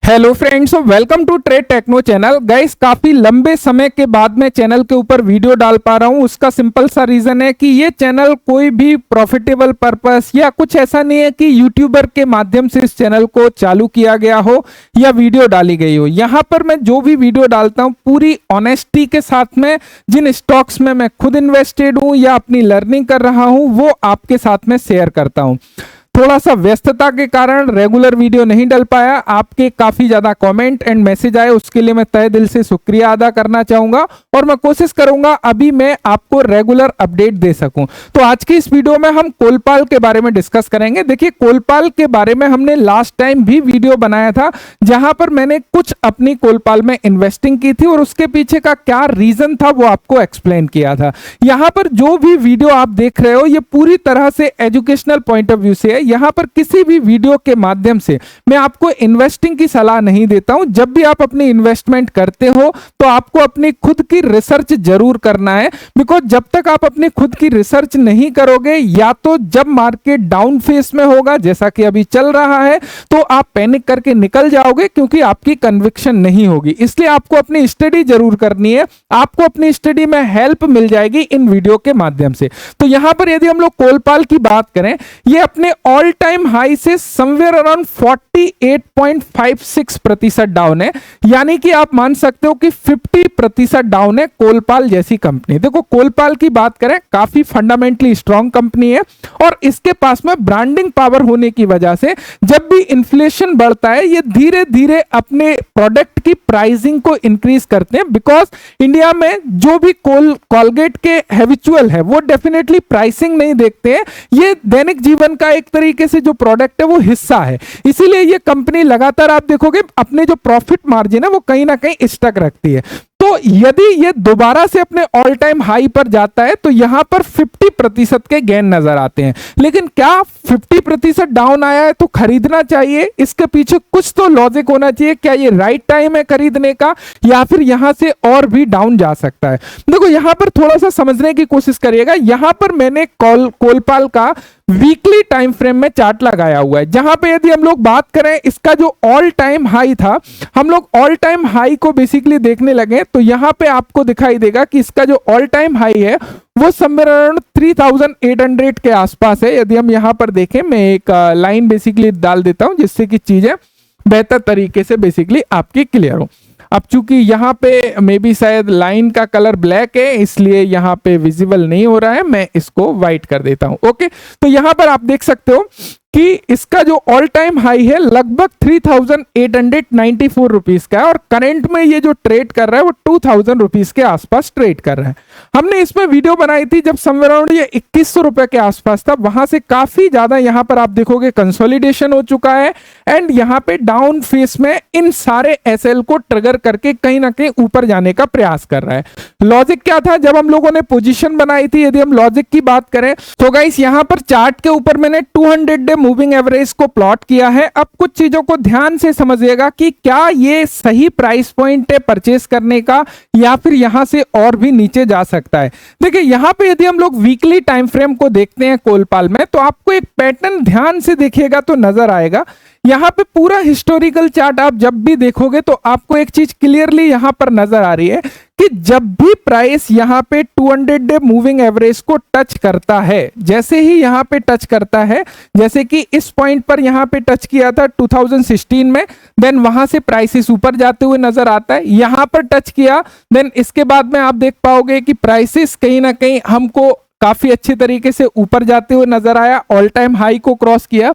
Hello friends, welcome to trade techno channel. Guys, काफी लंबे समय के बाद मैं चैनल के ऊपर वीडियो डाल पा रहा हूं। उसका सिंपल सा रीजन है कि ये चैनल कोई भी प्रॉफिटेबल पर्पस या कुछ ऐसा नहीं है कि यूट्यूबर के माध्यम से इस चैनल को चालू किया गया हो या वीडियो डाली गई हो। यहां पर मैं जो भी वीडियो डालता हूं पूरी ऑनेस्टी के साथ में, जिन स्टॉक्स में मैं खुद इन्वेस्टेड हूं या अपनी लर्निंग कर रहा हूं वो आपके साथ में शेयर करता हूं। थोड़ा सा व्यस्तता के कारण रेगुलर वीडियो नहीं डल पाया। आपके काफी ज्यादा कमेंट एंड मैसेज आए, उसके लिए मैं तहे दिल से शुक्रिया अदा करना चाहूंगा और मैं कोशिश करूंगा अभी मैं आपको रेगुलर अपडेट दे सकूं। तो आज की इस वीडियो में हम कोलपाल के बारे में डिस्कस करेंगे। देखिए, कोलपाल के बारे में हमने लास्ट टाइम भी वीडियो बनाया था जहां पर मैंने कुछ अपनी कोलपाल में इन्वेस्टिंग की थी और उसके पीछे का क्या रीजन था वो आपको एक्सप्लेन किया था। यहां पर जो भी वीडियो आप देख रहे हो ये पूरी तरह से एजुकेशनल पॉइंट ऑफ व्यू से है। यहां पर किसी भी वीडियो के माध्यम से मैं आपको इन्वेस्टिंग की सलाह नहीं देता हूं। जब भी आप अपनी इन्वेस्टमेंट करते हो तो आपको अपनी खुद की रिसर्च जरूर करना है, बिकॉज जब तक आप अपनी खुद की रिसर्च नहीं करोगे या तो जब मार्केट डाउन फेस में होगा जैसा कि अभी चल रहा है तो आप पैनिक करके निकल जाओगे क्योंकि आपकी कन्विक्शन नहीं होगी। इसलिए आपको अपनी स्टडी जरूर करनी है। आपको अपनी स्टडी में हेल्प मिल जाएगी इन वीडियो के माध्यम से। तो यहां पर यदि हम लोग कोलपाल की बात करें, ये अपने ऑल टाइम हाई से समवेयर अराउंड 48.56% डाउन है, यानी कि आप मान सकते हो कि 50% डाउन है कोलपाल जैसी कंपनी। देखो, कोलपाल की बात करें, काफी फंडामेंटली स्ट्रॉन्ग कंपनी है और इसके पास में ब्रांडिंग पावर होने की वजह से जब भी इन्फ्लेशन बढ़ता है ये धीरे धीरे अपने प्रोडक्ट की प्राइसिंग को इंक्रीज करते हैं। बिकॉज इंडिया में जो भी कोलगेट के हैबिचुअल है वो डेफिनेटली प्राइसिंग नहीं देखते हैं। ये दैनिक जीवन का एक तरीके से जो प्रोडक्ट है वो हिस्सा है, इसीलिए ये कंपनी लगातार आप देखोगे अपने जो प्रॉफिट मार्जिन है वो कहीं ना कहीं स्टक रखती है। तो यदि ये दोबारा से अपने ऑल टाइम हाई पर जाता है तो यहां पर 50% के गेन नजर आते हैं। लेकिन क्या 50% डाउन आया है तो खरीदना चाहिए? इसके पीछे कुछ तो लॉजिक होना चाहिए। क्या ये राइट टाइम है खरीदने का या फिर यहां से और भी डाउन जा सकता है? देखो, यहां पर थोड़ा सा समझने की कोशिश करिएगा। यहां पर मैंने कोलपाल का वीकली टाइम फ्रेम में चार्ट लगाया हुआ है, जहां पे यदि हम लोग बात करें इसका जो ऑल टाइम हाई था, हम लोग ऑल टाइम हाई को बेसिकली देखने लगे तो यहां पे आपको दिखाई देगा कि इसका जो ऑल टाइम हाई है वो समवेयर अराउंड 3800 के आसपास है। यदि हम यहां पर देखें, मैं एक लाइन बेसिकली डाल देता हूं जिससे कि चीजें बेहतर तरीके से बेसिकली आपकी क्लियर हो। अब चूंकि यहाँ पे मे बी शायद लाइन का कलर ब्लैक है इसलिए यहाँ पे विजिबल नहीं हो रहा है, मैं इसको व्हाइट कर देता हूं। ओके, तो यहाँ पर आप देख सकते हो कि इसका जो ऑल टाइम हाई है लगभग 3894 रुपीज का है और करंट में ये जो ट्रेड कर रहा है वो 2000 रुपीज के आसपास ट्रेड कर रहा है। हमने इसमें वीडियो बनाई थी जब समवेयर अराउंड ये 2100 रुपए के आसपास था, वहां से काफी ज्यादा यहाँ पर आप देखोगे कंसोलिडेशन हो चुका है एंड यहाँ पे डाउन फेस में इन सारे एसएल को ट्रिगर करके कहीं ना कहीं ऊपर जाने का प्रयास कर रहा है। लॉजिक क्या था जब हम लोगों ने पोजीशन बनाई थी? यदि हम लॉजिक की बात करें तो गाइस यहाँ पर चार्ट के ऊपर मैंने 200 डे मूविंग एवरेज को प्लॉट किया है। अब कुछ चीजों को ध्यान से समझिएगा कि क्या ये सही प्राइस पॉइंट है परचेस करने का या फिर यहां से और भी नीचे जा सकता है। देखिए, यहां पे यदि हम लोग वीकली टाइम फ्रेम को देखते हैं कोलपाल में तो आपको एक पैटर्न ध्यान से देखिएगा तो नजर आएगा। यहां पे पूरा हिस्टोरिकल चार्ट आप जब भी देखोगे तो आपको एक चीज क्लियरली यहां पर नजर आ रही है कि जब भी प्राइस यहां पे 200 डे मूविंग एवरेज को टच करता है, जैसे ही यहां पे टच करता है, जैसे कि इस पॉइंट पर यहां पे टच किया था 2016 में, देन वहां से प्राइसेस ऊपर जाते हुए नजर आता है। यहां पर टच किया, देन इसके बाद में आप देख पाओगे कि प्राइसेस कहीं ना कहीं हमको काफी अच्छे तरीके से ऊपर जाते हुए नजर आया, ऑल टाइम हाई को क्रॉस किया।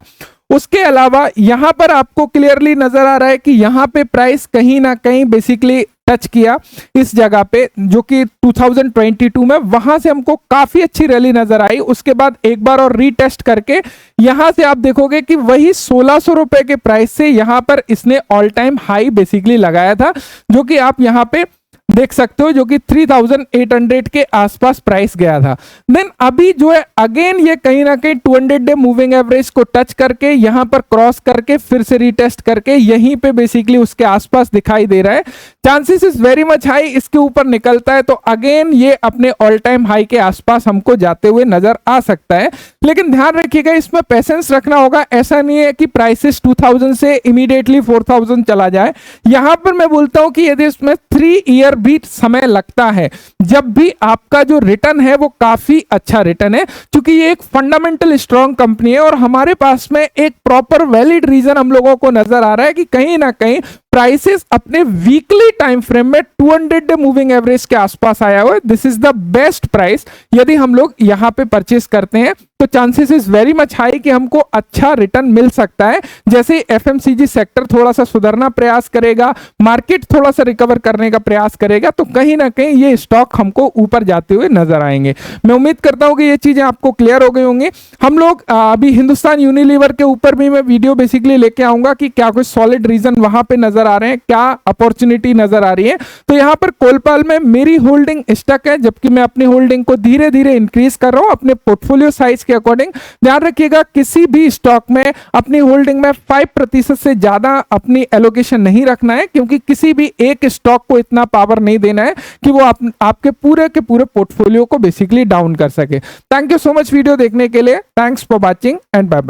उसके अलावा यहां पर आपको क्लियरली नजर आ रहा है कि यहां पे प्राइस कहीं ना कहीं बेसिकली टच किया इस जगह पे, जो कि 2022 में, वहां से हमको काफी अच्छी रैली नजर आई। उसके बाद एक बार और रीटेस्ट करके यहां से आप देखोगे कि वही 1600 रुपए के प्राइस से यहां पर इसने ऑल टाइम हाई बेसिकली लगाया था, जो कि आप यहां पे देख सकते हो, जो कि 3800 के आसपास प्राइस गया था। देन अभी जो है अगेन ये कहीं ना कहीं 200 डे मूविंग एवरेज को टच करके यहां पर क्रॉस करके फिर से रीटेस्ट करके यहीं पे बेसिकली उसके आसपास दिखाई दे रहा है। Chances is very much high इसके ऊपर निकलता है तो अगेन ये अपने ऑल टाइम हाई के आसपास हमको जाते हुए नजर आ सकता है। लेकिन ध्यान रखिएगा, इसमें पेशेंस रखना होगा। ऐसा नहीं है कि प्राइसेस 2000 से इमीडिएटली 4000 चला जाए। यहां पर मैं बोलता हूं कि यदि इसमें 3 ईयर भी समय लगता है, जब भी आपका जो रिटर्न है वो काफी अच्छा रिटर्न है, क्योंकि ये एक फंडामेंटल स्ट्रॉन्ग कंपनी है और हमारे पास में एक प्रॉपर वैलिड रीजन हम लोगों को नजर आ रहा है कि कहीं ना कहीं प्राइसेस अपने वीकली टाइम फ्रेम में 200 डे मूविंग एवरेज के आसपास आया हुआ है। This is the best price. यदि हम लोग यहां पे परचेस करते हैं तो chances is very much high कि हमको अच्छा रिटर्न मिल सकता है। जैसे एफएमसीजी सेक्टर थोड़ा सा सुधरना प्रयास करेगा, मार्केट थोड़ा सा रिकवर करने का प्रयास करेगा, तो कहीं ना कहीं ये स्टॉक हमको ऊपर जाते हुए नजर आएंगे। मैं उम्मीद करता हूं कि ये चीजें आपको क्लियर हो गई होंगी। हम लोग अभी हिंदुस्तान यूनिलीवर के ऊपर भी मैं वीडियो बेसिकली लेके आऊंगा कि क्या कुछ सॉलिड रीजन वहां पे नजर आ रहे हैं, क्या अपॉर्चुनिटी नजर आ रही है। तो यहां पर कोलपाल में मेरी होल्डिंग स्टक है, जबकि मैं अपनी होल्डिंग को धीरे धीरे इंक्रीज कर रहा हूं अपने पोर्टफोलियो साइज के अकॉर्डिंग। ध्यान रखिएगा, किसी भी स्टॉक में अपनी होल्डिंग में 5% से ज्यादा अपनी एलोकेशन नहीं रखना है, क्योंकि किसी भी एक स्टॉक को इतना पावर नहीं देना है कि वो आपके पूरे के पूरे पोर्टफोलियो को बेसिकली डाउन कर सके। Thank you so much video देखने के लिए। Thanks for watching and bye bye.